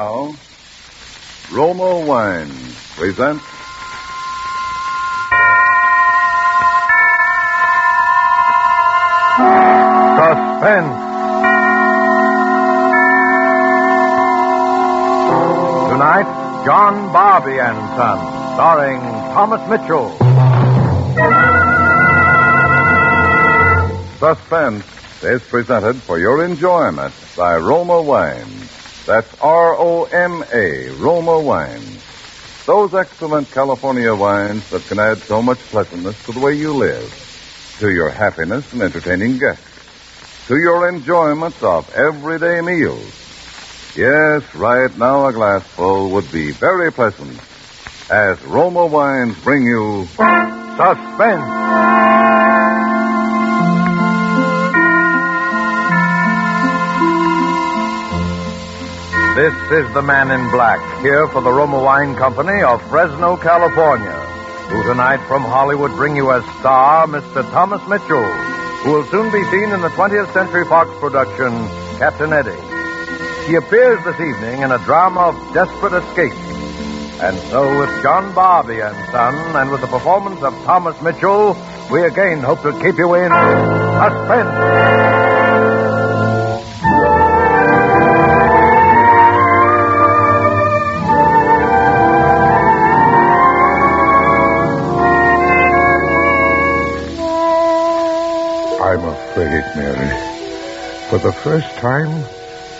Now, Roma Wines presents Suspense. Tonight, John Barby and Son, starring Thomas Mitchell. Suspense is presented for your enjoyment by Roma Wines. That's R-O-M-A, Roma Wines. Those excellent California wines that can add so much pleasantness to the way you live, to your happiness in entertaining guests, to your enjoyment of everyday meals. Yes, right now a glassful would be very pleasant as Roma Wines bring you Suspense. This is the Man in Black, here for the Roma Wine Company of Fresno, California, who tonight from Hollywood bring you as star Mr. Thomas Mitchell, who will soon be seen in the 20th Century Fox production, Captain Eddie. He appears this evening in a drama of desperate escape. And so with John Barby and Son, and with the performance of Thomas Mitchell, we again hope to keep you in suspense. I'm afraid, Mary. For the first time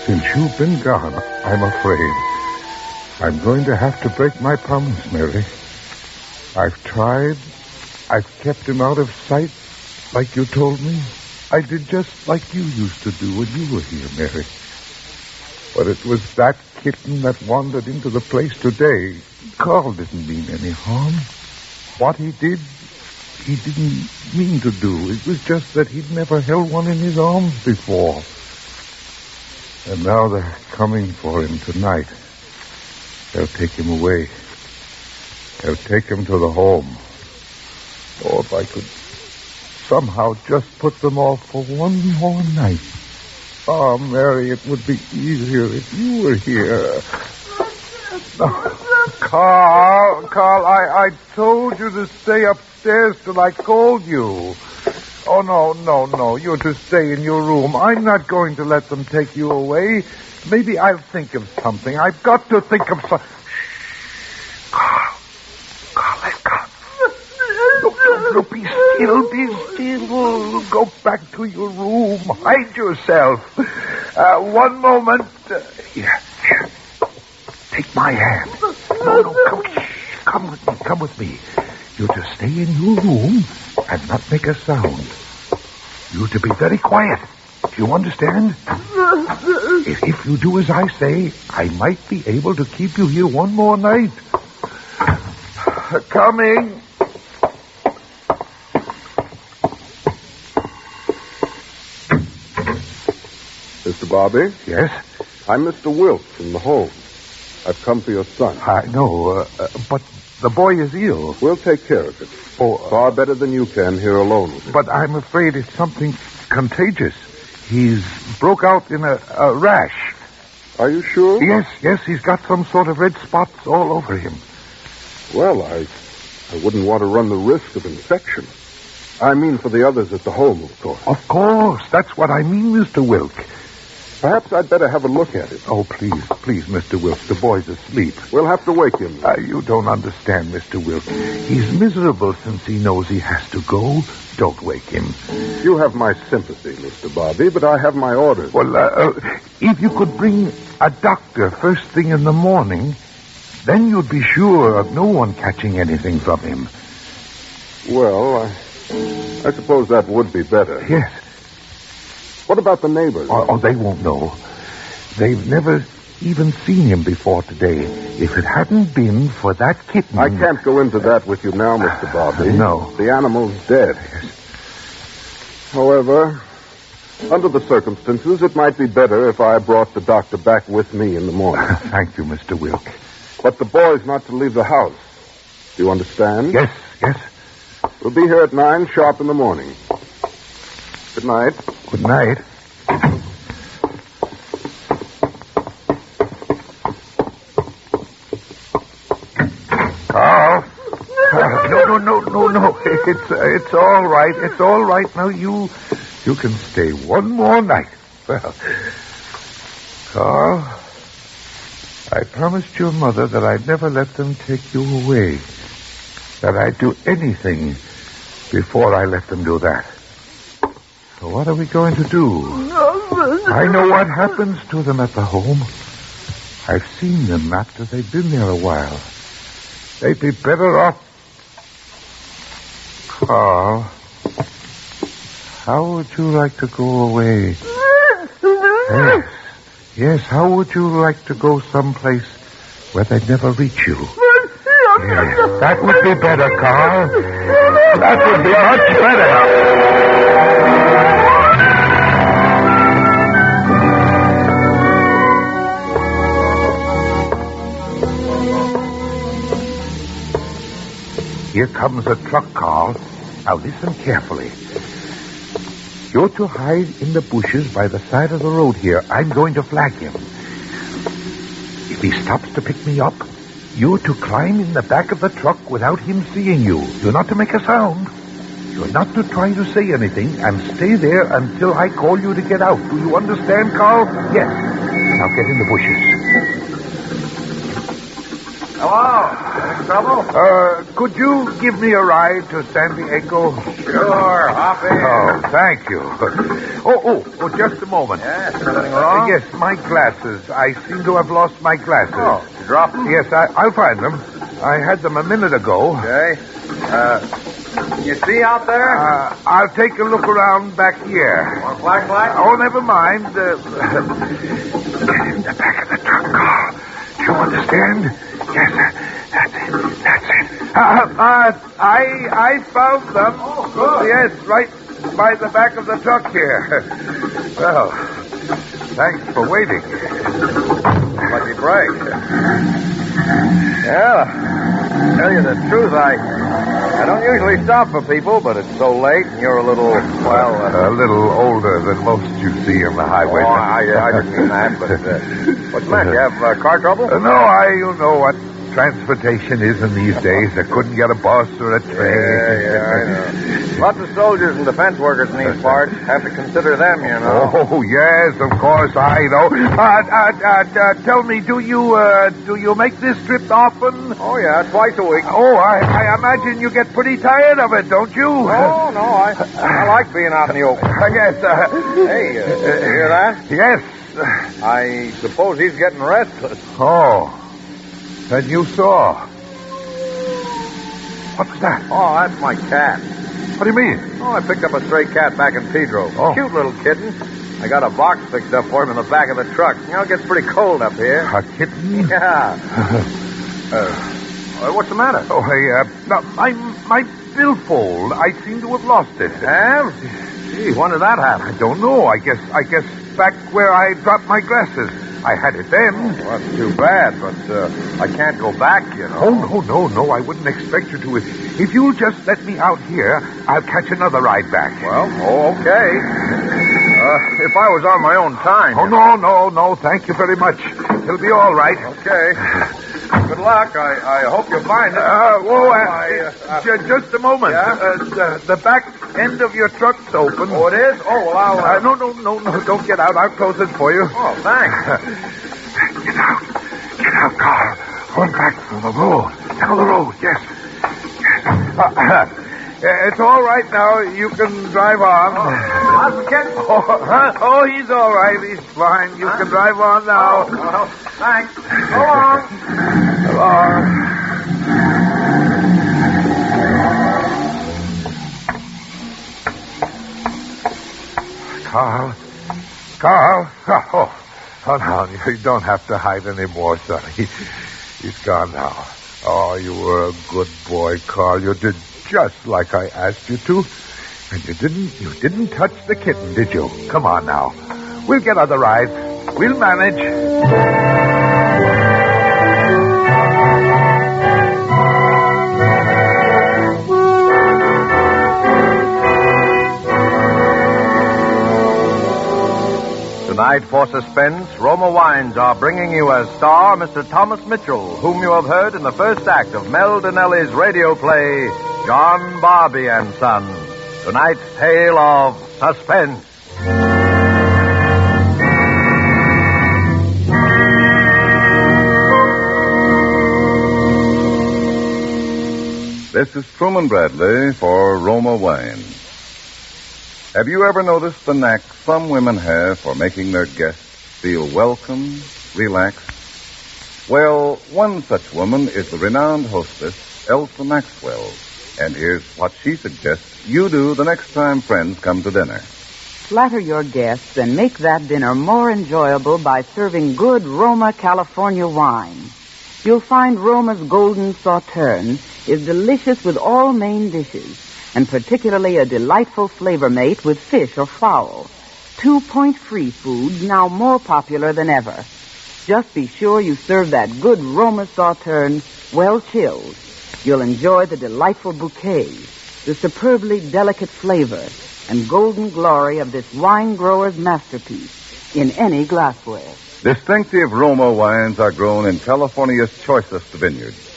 since you've been gone, I'm afraid. I'm going to have to break my promise, Mary. I've tried. I've kept him out of sight, like you told me. I did just like you used to do when you were here, Mary. But it was that kitten that wandered into the place today. Carl didn't mean any harm. What he did, he didn't mean to do. It was just that he'd never held one in his arms before. And now they're coming for him tonight. They'll take him away. They'll take him to the home. Oh, if I could somehow just put them off for one more night. Oh, Mary, it would be easier if you were here. Carl, I told you to stay upstairs till I called you. Oh, no. You're to stay in your room. I'm not going to let them take you away. Maybe I'll think of something. I've got to think of something. Carl, let go. No, be still. Go back to your room. Hide yourself. One moment. Here. Take my hand. No, come with me. You're to stay in your room and not make a sound. You're to be very quiet. Do you understand? If you do as I say, I might be able to keep you here one more night. Coming. Mr. Barby? Yes? I'm Mr. Wilkes from the home. I've come for your son. I know, but the boy is ill. We'll take care of it. Oh, far better than you can here alone with him. But I'm afraid it's something contagious. He's broke out in a rash. Are you sure? Yes, he's got some sort of red spots all over him. Well, I wouldn't want to run the risk of infection. I mean for the others at the home, of course. Of course, that's what I mean, Mr. Wilk. Perhaps I'd better have a look at it. Oh, please, Mr. Wilk, the boy's asleep. We'll have to wake him. You don't understand, Mr. Wilk. He's miserable since he knows he has to go. Don't wake him. You have my sympathy, Mr. Barby, but I have my orders. Well, if you could bring a doctor first thing in the morning, then you'd be sure of no one catching anything from him. Well, I suppose that would be better. Yes. What about the neighbors? Oh, they won't know. They've never even seen him before today. If it hadn't been for that kitten... I can't go into that with you now, Mr. Barby. No. The animal's dead. Yes. However, under the circumstances, it might be better if I brought the doctor back with me in the morning. Thank you, Mr. Wilk. But the boy's not to leave the house. Do you understand? Yes. We'll be here at 9 sharp in the morning. Good night. Good night. no. It's all right. It's all right. Now, you can stay one more night. Well, Carl, I promised your mother that I'd never let them take you away. That I'd do anything before I let them do that. So what are we going to do? I know what happens to them at the home. I've seen them after they've been there a while. They'd be better off. Carl, how would you like to go away? Yes, how would you like to go someplace where they'd never reach you? Yes, that would be better, Carl. That would be much better. Here comes a truck, Carl. Now listen carefully. You're to hide in the bushes by the side of the road here. I'm going to flag him. If he stops to pick me up, you're to climb in the back of the truck without him seeing you. You're not to make a sound. You're not to try to say anything, and stay there until I call you to get out. Do you understand, Carl? Yes. Now get in the bushes. Hello. Any trouble? Could you give me a ride to San Diego? Sure. Hop in. Oh, thank you. Oh, just a moment. Yes, anything wrong? Yes, my glasses. I seem to have lost my glasses. Oh, you dropped them? Yes, I'll find them. I had them a minute ago. Okay. You see out there? I'll take a look around back here. Want a flashlight? Oh, never mind. Get in the back of the truck, Carl. Do you understand? Yes, that's it. I found them. Oh, good. Yes, right by the back of the truck here. Well, thanks for waiting. Lucky break. Yeah, tell you the truth, I don't usually stop for people, but it's so late and you're a little, a little older than most you see on the highway. Oh, I didn't mean that, but what's the matter? You have car trouble? No, you know what transportation is in these days. I couldn't get a bus or a train. Yeah, I know. Lots of soldiers and defense workers in these parts. Have to consider them, you know. Oh, yes, of course, I know. Tell me, do you make this trip often? Oh, yeah, twice a week. Oh, I imagine you get pretty tired of it, don't you? Oh, no, I like being out in the open. Yes. Hey, you hear that? Yes. I suppose he's getting restless. Oh. Then you saw. What was that? Oh, that's my cat. What do you mean? Oh, I picked up a stray cat back in Pedro. Oh. Cute little kitten. I got a box fixed up for him in the back of the truck. You know, it gets pretty cold up here. A kitten? Yeah. What's the matter? Oh, my billfold. I seem to have lost it. Have? Gee, when did that happen? I don't know. I guess back where I dropped my glasses. I had it then. Well, that's too bad, but I can't go back, you know. Oh, no. I wouldn't expect you to. If you'll just let me out here, I'll catch another ride back. Well, okay. If I was on my own time. Oh, no. Thank you very much. It'll be all right. Okay. Good luck. I hope you find it. Just a moment. Yeah? The back end of your truck's open. Oh, it is? Oh, well, I'll... No. Don't get out. I'll close it for you. Oh, thanks. Get out, Carl. Run back from the road. Down the road, yes. It's all right now. You can drive on. How's the kid? Oh, he's all right. He's fine. You can drive on now. Oh, well, thanks. So long. So long. Carl. Oh, no, you don't have to hide anymore, son. He's gone now. Oh, you were a good boy, Carl. You did just like I asked you to. And you didn't touch the kitten, did you? Come on now. We'll get other rides. We'll manage. Tonight for Suspense, Roma Wines are bringing you as star Mr. Thomas Mitchell, whom you have heard in the first act of Mel Dinelli's radio play, John Barby and Son, tonight's tale of Suspense. This is Truman Bradley for Roma Wine. Have you ever noticed the knack some women have for making their guests feel welcome, relaxed? Well, one such woman is the renowned hostess, Elsa Maxwell. And here's what she suggests you do the next time friends come to dinner. Flatter your guests and make that dinner more enjoyable by serving good Roma California wine. You'll find Roma's Golden Sauterne is delicious with all main dishes, and particularly a delightful flavor mate with fish or fowl. 2 point-free foods now more popular than ever. Just be sure you serve that good Roma Sauterne well chilled. You'll enjoy the delightful bouquet, the superbly delicate flavor, and golden glory of this wine grower's masterpiece in any glassware. Distinctive Roma wines are grown in California's choicest vineyards.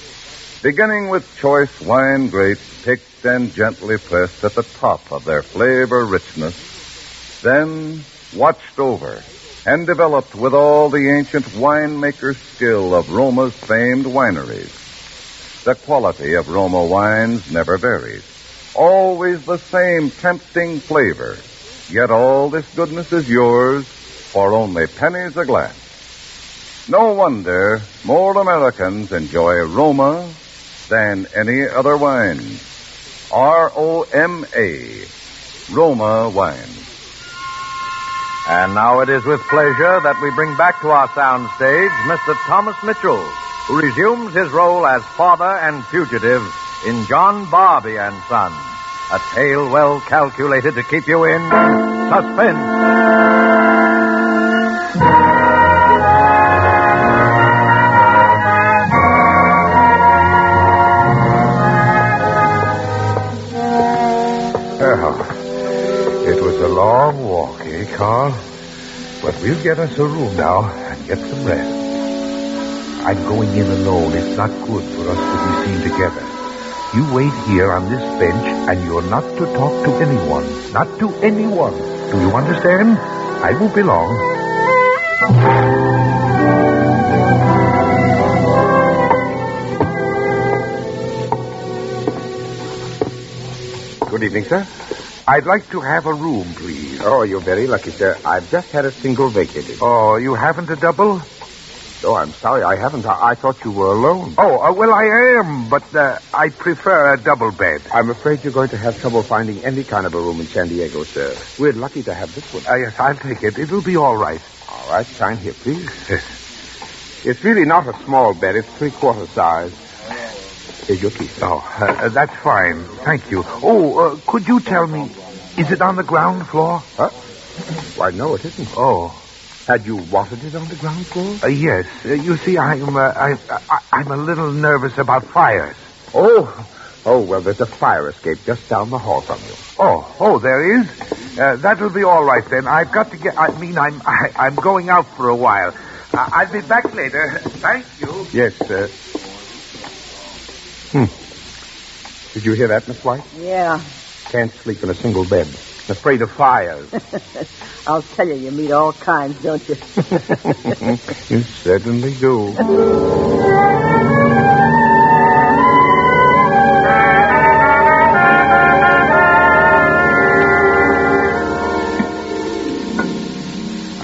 Beginning with choice wine grapes picked and gently pressed at the top of their flavor richness, then watched over and developed with all the ancient winemaker's skill of Roma's famed wineries. The quality of Roma wines never varies. Always the same tempting flavor. Yet all this goodness is yours for only pennies a glass. No wonder more Americans enjoy Roma than any other wine. R-O-M-A, Roma wine. And now it is with pleasure that we bring back to our soundstage Mr. Thomas Mitchell, who resumes his role as father and fugitive in John Barby and Son, a tale well calculated to keep you in suspense. It was a long walk, eh, Carl? But we'll get us a room now and get some rest. I'm going in alone. It's not good for us to be seen together. You wait here on this bench, and you're not to talk to anyone. Not to anyone. Do you understand? I won't be long. Good evening, sir. I'd like to have a room, please. Oh, you're very lucky, sir. I've just had a single vacated. Oh, you haven't a double? Oh, I'm sorry, I haven't. I thought you were alone. Oh, well, I am, but I prefer a double bed. I'm afraid you're going to have trouble finding any kind of a room in San Diego, sir. We're lucky to have this one. Yes, I'll take it. It'll be all right. All right, sign here, please. It's really not a small bed. It's 3/4 size. Here's your key, sir. Oh, that's fine. Thank you. Oh, could you tell me, is it on the ground floor? Huh? Why, no, it isn't. Oh. Had you wanted it on the ground floor? Yes. You see, I'm a little nervous about fires. Oh, well, there's a fire escape just down the hall from you. Oh, there is? That'll be all right, then. I've got to get... I'm going out for a while. I'll be back later. Thank you. Yes, sir. Did you hear that, Miss White? Yeah. Can't sleep in a single bed. Afraid of fires. I'll tell you, you meet all kinds, don't you? You certainly do.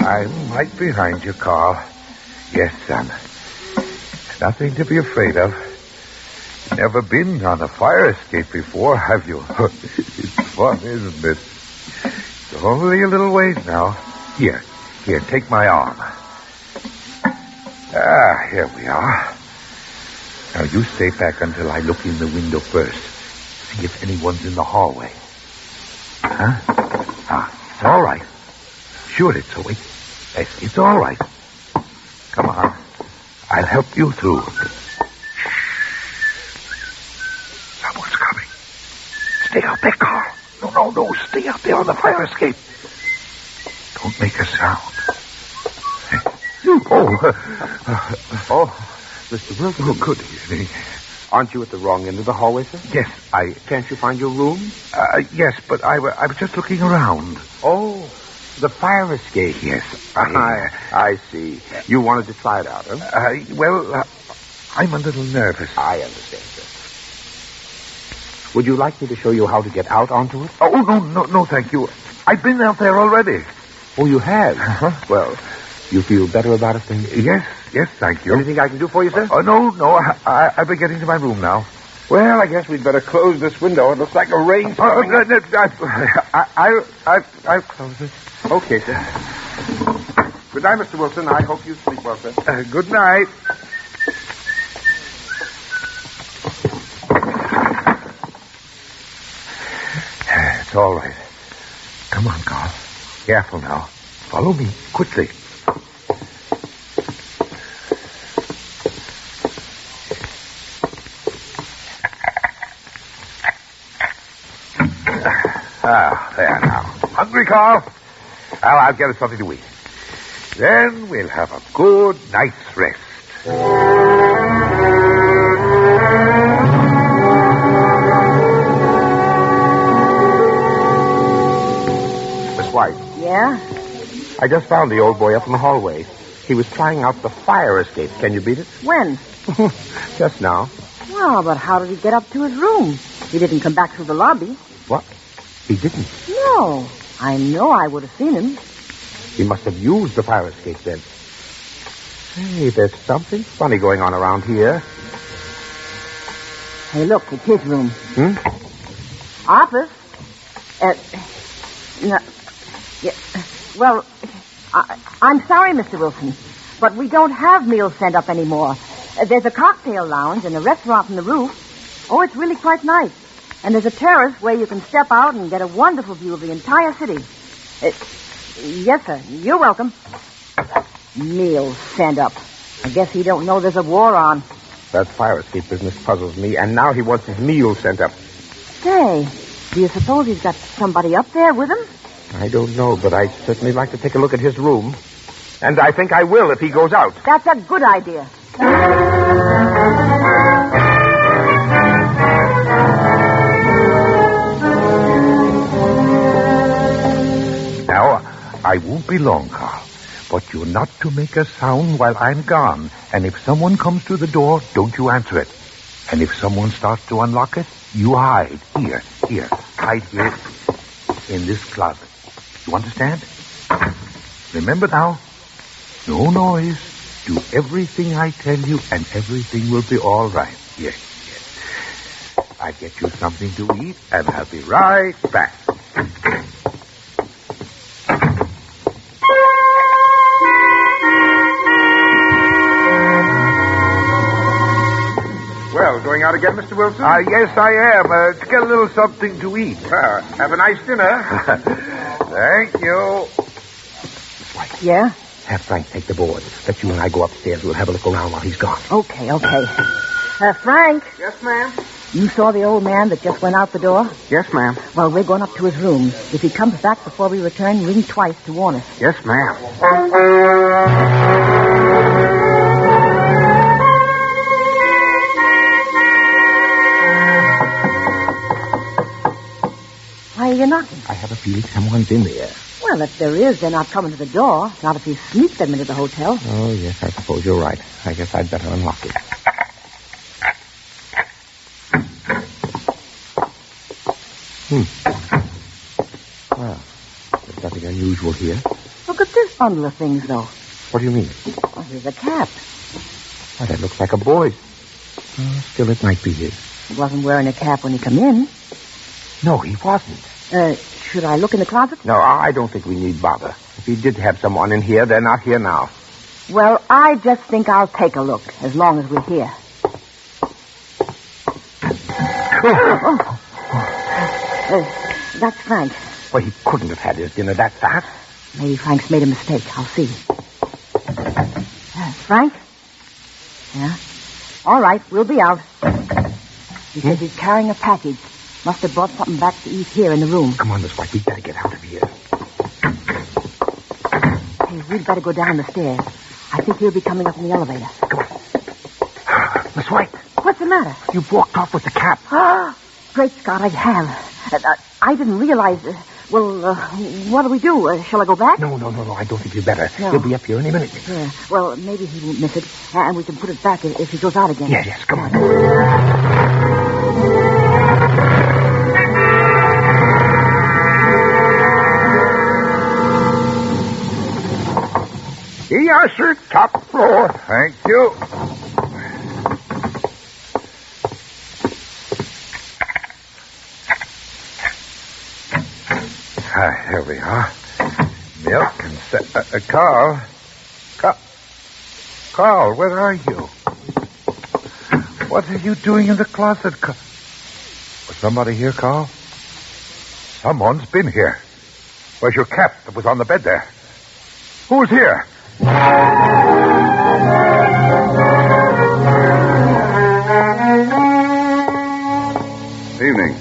I'm right behind you, Carl. Yes, son. Nothing to be afraid of. Never been on a fire escape before, have you? It's fun, isn't it? It's only a little ways now. Here, take my arm. Here we are. Now, you stay back until I look in the window first. See if anyone's in the hallway. Huh? It's all right. Sure, it's all right. It's all right. Come on. I'll help you through. Someone's coming. Stay out there, Carl. No. Stay out there on the fire escape. Don't make a sound. Mr. Wilson. Oh, good evening. Aren't you at the wrong end of the hallway, sir? Yes, Can't you find your room? yes, but I was just looking around. Oh, the fire escape. Yes, I see. You wanted to try it out, huh? I'm a little nervous. I understand, sir. Would you like me to show you how to get out onto it? Oh, no, thank you. I've been out there already. Oh, you have? Uh-huh. Well, you feel better about it then? Yes, thank you. Anything I can do for you, sir? Oh, no, I'll be getting to my room now. Well, I guess we'd better close this window. It looks like a rain. I'll close it. Okay, sir. Good night, Mr. Wilson. I hope you sleep well, sir. Good night. It's all right. Come on, Carl. Careful now. Follow me, quickly. There now. Hungry, Carl? Well, I'll get us something to eat. Then we'll have a good night's rest. Miss White. Yeah? I just found the old boy up in the hallway. He was trying out the fire escape. Can you beat it? When? Just now. Well, but how did he get up to his room? He didn't come back through the lobby. What? He didn't. No. I know I would have seen him. He must have used the fire escape then. Hey, there's something funny going on around here. Hey, look, it's his room. Office? No. Yeah. Well, I'm sorry, Mr. Wilson, but we don't have meals sent up anymore. There's a cocktail lounge and a restaurant on the roof. Oh, it's really quite nice. And there's a terrace where you can step out and get a wonderful view of the entire city. Yes, sir. You're welcome. Meals sent up. I guess he don't know there's a war on. That fire escape business puzzles me, and now he wants his meals sent up. Say, do you suppose he's got somebody up there with him? I don't know, but I'd certainly like to take a look at his room. And I think I will if he goes out. That's a good idea. Now, I won't be long, Carl. But you're not to make a sound while I'm gone. And if someone comes to the door, don't you answer it. And if someone starts to unlock it, you hide. Here. Hide here in this closet. You understand? Remember now, no noise. Do everything I tell you, and everything will be all right. Yes. I'll get you something to eat, and I'll be right back. Well, going out again, Mr. Wilson? Yes, I am. To get a little something to eat. Have a nice dinner. Thank you. Miss White. Yeah? Have Frank take the board. Let you and I go upstairs. We'll have a look around while he's gone. Okay. Frank, Yes, ma'am. you saw the old man that just went out the door? Yes, ma'am. Well, we're going up to his room. If he comes back before we return, ring twice to warn us. Yes, ma'am. Why are you knocking? I have a feeling someone's in there. Well, if there is, they're not coming to the door. Not if you sneak them into the hotel. Oh, yes, I suppose you're right. I guess I'd better unlock it. Well, there's nothing unusual here. Look at this bundle of things, though. What do you mean? Oh, here's a cap. Why, that looks like a boy's. Still, it might be his. He wasn't wearing a cap when he come in. No, he wasn't. Should I look in the closet? No, I don't think we need bother. If he did have someone in here, they're not here now. Well, I just think I'll take a look, as long as we're here. That's Frank. Well, he couldn't have had his dinner that fast. Maybe Frank's made a mistake. I'll see. Frank? Yeah? All right, we'll be out. He says he's carrying a package. Must have brought something back to eat here in the room. Come on, Miss White. We'd better get out of here. Hey, we'd better go down the stairs. I think he'll be coming up in the elevator. Come on. Miss White. What's the matter? You walked off with the cap. Great Scott, I have. I didn't realize... what do we do? Shall I go back? No. I don't think you better. No. He'll be up here any minute. Yeah. Well, maybe he won't miss it, and we can put it back if he goes out again. Yes, come on. Yes, sir. Top floor. Thank you. Here we are. Milk and... Carl. Carl, where are you? What are you doing in the closet? Was somebody here, Carl? Someone's been here. Where's your cap that was on the bed there? Who's here? Evening.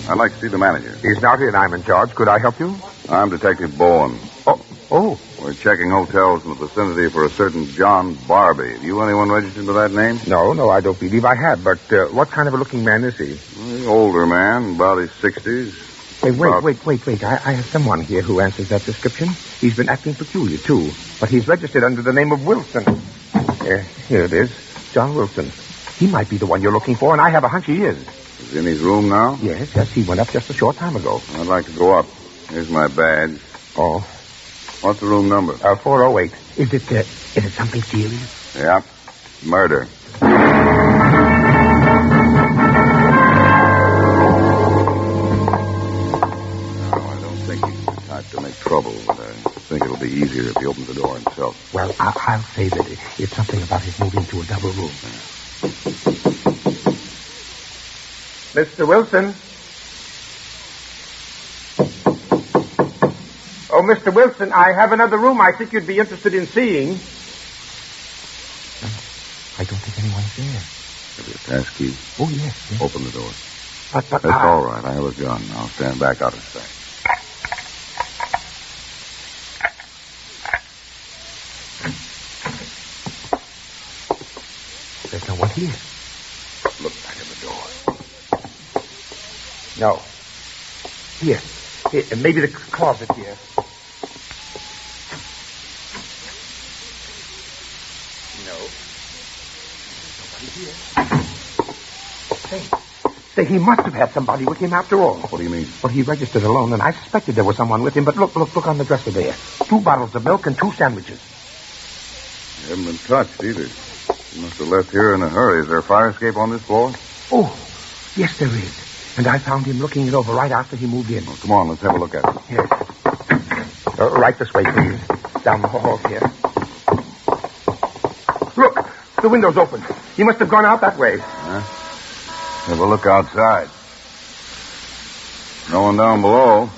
I'd like to see the manager. He's not in. I'm in charge. Could I help you? I'm Detective Bowen. Oh. We're checking hotels in the vicinity for a certain John Barby. Have you anyone registered with that name? No, I don't believe I have. But what kind of a looking man is he? Older man, about his 60s. Hey, wait. I have someone here who answers that description. He's been acting peculiar, too. But he's registered under the name of Wilson. Here it is. John Wilson. He might be the one you're looking for, and I have a hunch he is. He's in his room now? Yes. He went up just a short time ago. I'd like to go up. Here's my badge. Oh. What's the room number? 408. Is it something serious? Yeah. Murder. To make trouble, but I think it'll be easier if he opens the door himself. Well, I'll say that it's something about his moving to a double room. Mr. Wilson? Oh, Mr. Wilson, I have another room I think you'd be interested in seeing. I don't think anyone's there. Maybe a pass key. Oh, yes. Open the door. But That's all right. I have a gun. I'll stand back out of sight. There's no one here. Look back in the door. No. Here, maybe the closet here. No. Nobody here. Say, he must have had somebody with him after all. What do you mean? Well, he registered alone, and I suspected there was someone with him, but look on the dresser there. 2 bottles of milk and 2 sandwiches. You haven't been touched either. You must have left here in a hurry. Is there a fire escape on this floor? Oh, yes, there is. And I found him looking it over right after he moved in. Well, come on, let's have a look at it. Yes. Right this way, please. Down the hall here. Look, the window's open. He must have gone out that way. Have a look outside. No one down below.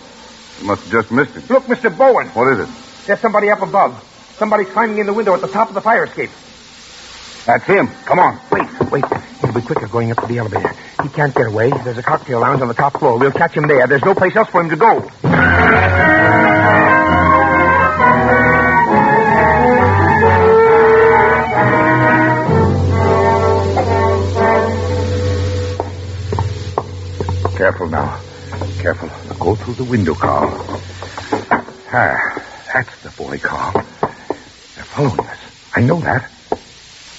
You must have just missed him. Look, Mr. Bowen. What is it? There's somebody up above. Somebody climbing in the window at the top of the fire escape. That's him. Come on. Wait. He'll be quicker going up to the elevator. He can't get away. There's a cocktail lounge on the top floor. We'll catch him there. There's no place else for him to go. Careful now. Careful. Go through the window, Carl. That's the boy, Carl. They're following us. I know that.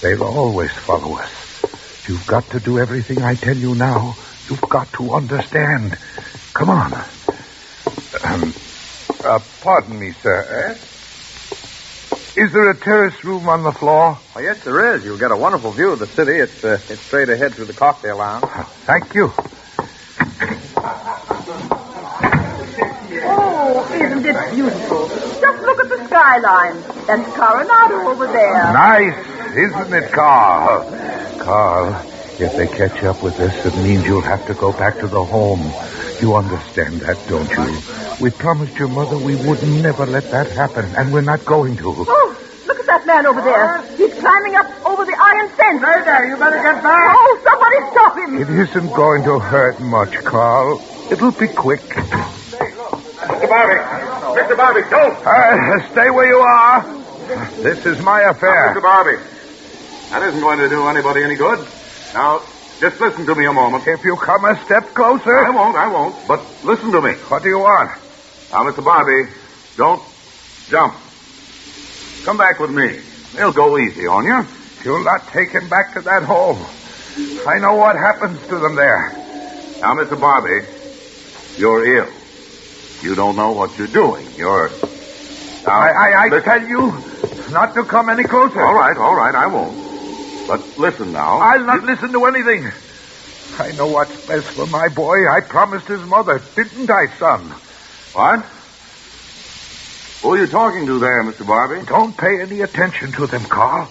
They'll always follow us. You've got to do everything I tell you now. You've got to understand. Come on. Pardon me, sir. Is there a terrace room on the floor? Oh, yes, there is. You'll get a wonderful view of the city. It's straight ahead through the cocktail lounge. Thank you. Oh, isn't it beautiful? Just look at the skyline. That's Coronado over there. Nice, isn't it, Carl? Carl, if they catch up with us, it means you'll have to go back to the home. You understand that, don't you? We promised your mother we would never let that happen, and we're not going to. Oh, look at that man over there. He's climbing up over the iron fence. Hey there, you better get back. Oh, somebody stop him. It isn't going to hurt much, Carl. It'll be quick. Mr. Bobby, don't. Stay where you are. This is my affair. Mr. Barby, that isn't going to do anybody any good. Now, Just listen to me a moment. If you come a step closer... I won't. But listen to me. What do you want? Now, Mr. Barbie, don't jump. Come back with me. They'll go easy on you. You'll not take him back to that home. I know what happens to them there. Now, Mr. Barbie, you're ill. You don't know what you're doing. You're... Now, I tell you not to come any closer. All right, I won't. But listen now. I'll not listen to anything. I know what's best for my boy. I promised his mother, didn't I, son? What? Who are you talking to there, Mr. Barbie? Don't pay any attention to them, Carl.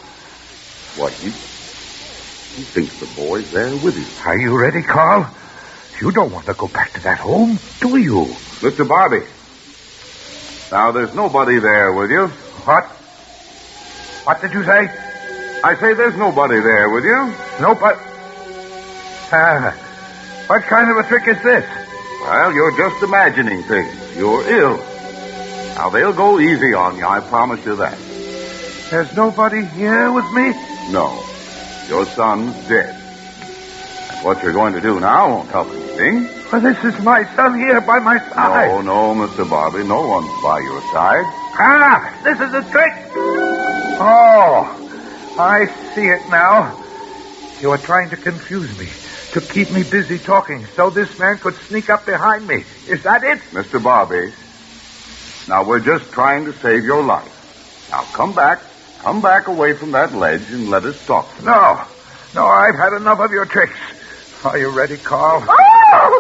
What, he thinks the boy's there with you. Are you ready, Carl? You don't want to go back to that home, do you? Mr. Barbie. Now, there's nobody there with you. What? What did you say? I say there's nobody there with you. Nobody? What kind of a trick is this? Well, you're just imagining things. You're ill. Now, they'll go easy on you, I promise you that. There's nobody here with me? No. Your son's dead. And what you're going to do now won't help anything. Well, this is my son here by my side. No, Mr. Barbie. No one's by your side. This is a trick. Oh, I see it now. You are trying to confuse me, to keep me busy talking, so this man could sneak up behind me. Is that it? Mr. Barbie, now we're just trying to save your life. Now come back away from that ledge and let us talk. No, I've had enough of your tricks. Are you ready, Carl? Oh,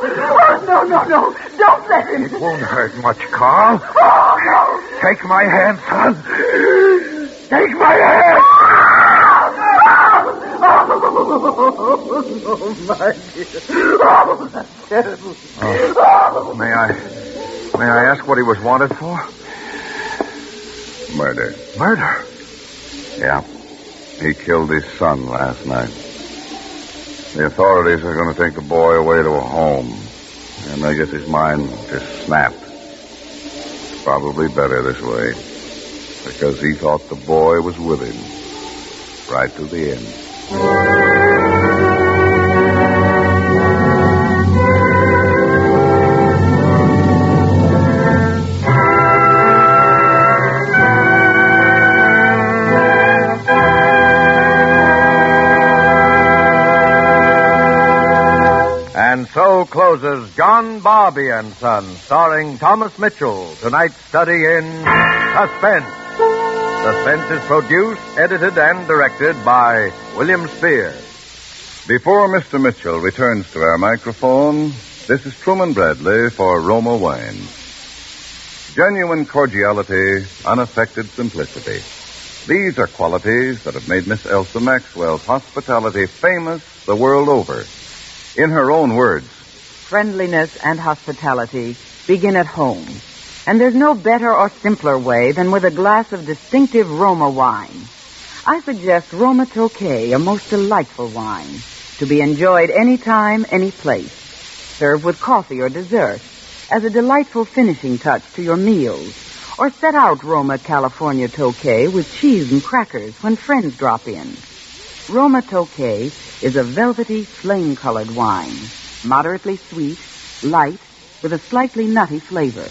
no. Don't let him. It won't hurt much, Carl. Oh, no. Take my hand, son. Take my hand. Oh, no, my dear. Oh, that's terrible. May I ask what he was wanted for? Murder. Murder? Yeah. He killed his son last night. The authorities are going to take the boy away to a home. And I guess his mind just snapped. It's probably better this way. Because he thought the boy was with him. Right to the end. And so closes John Barby and Son, starring Thomas Mitchell, tonight's study in Suspense. Suspense is produced, edited, and directed by William Spear. Before Mr. Mitchell returns to our microphone, this is Truman Bradley for Roma Wines. Genuine cordiality, unaffected simplicity. These are qualities that have made Miss Elsa Maxwell's hospitality famous the world over. In her own words, friendliness and hospitality begin at home. And there's no better or simpler way than with a glass of distinctive Roma wine. I suggest Roma Tokay, a most delightful wine, to be enjoyed anytime, any place. Serve with coffee or dessert, as a delightful finishing touch to your meals. Or set out Roma California Tokay with cheese and crackers when friends drop in. Roma Tokay is a velvety, flame-colored wine, moderately sweet, light, with a slightly nutty flavor.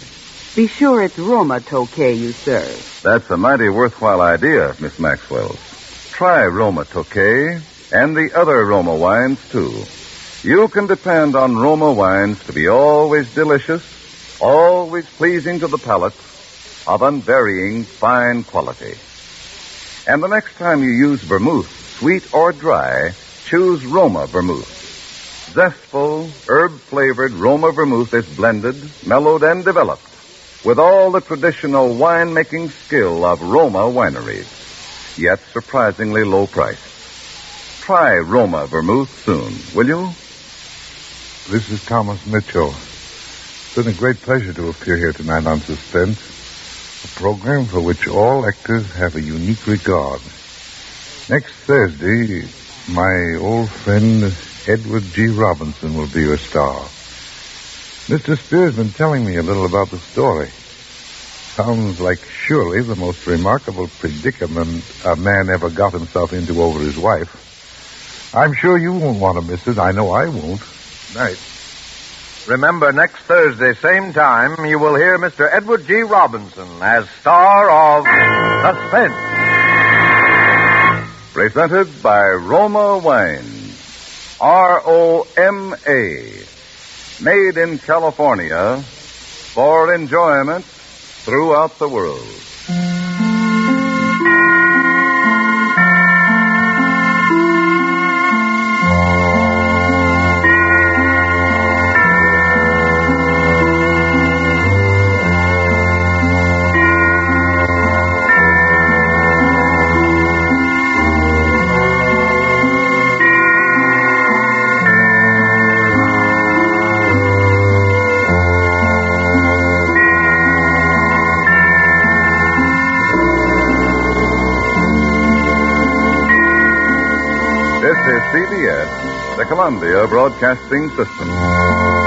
Be sure it's Roma Tokay you serve. That's a mighty worthwhile idea, Miss Maxwell. Try Roma Tokay and the other Roma wines, too. You can depend on Roma wines to be always delicious, always pleasing to the palate, of unvarying fine quality. And the next time you use vermouth, sweet or dry, choose Roma vermouth. Zestful, herb-flavored Roma vermouth is blended, mellowed, and developed with all the traditional wine-making skill of Roma wineries, yet surprisingly low priced. Try Roma vermouth soon, will you? This is Thomas Mitchell. It's been a great pleasure to appear here tonight on Suspense, a program for which all actors have a unique regard. Next Thursday, my old friend Edward G. Robinson will be your star. Mr. Spear's been telling me a little about the story. Sounds like surely the most remarkable predicament a man ever got himself into over his wife. I'm sure you won't want to miss it. I know I won't. Night. Remember, next Thursday, same time, you will hear Mr. Edward G. Robinson as star of Suspense. Presented by Roma Wines. R-O-M-A. Made in California for enjoyment throughout the world. This is CBS, the Columbia Broadcasting System.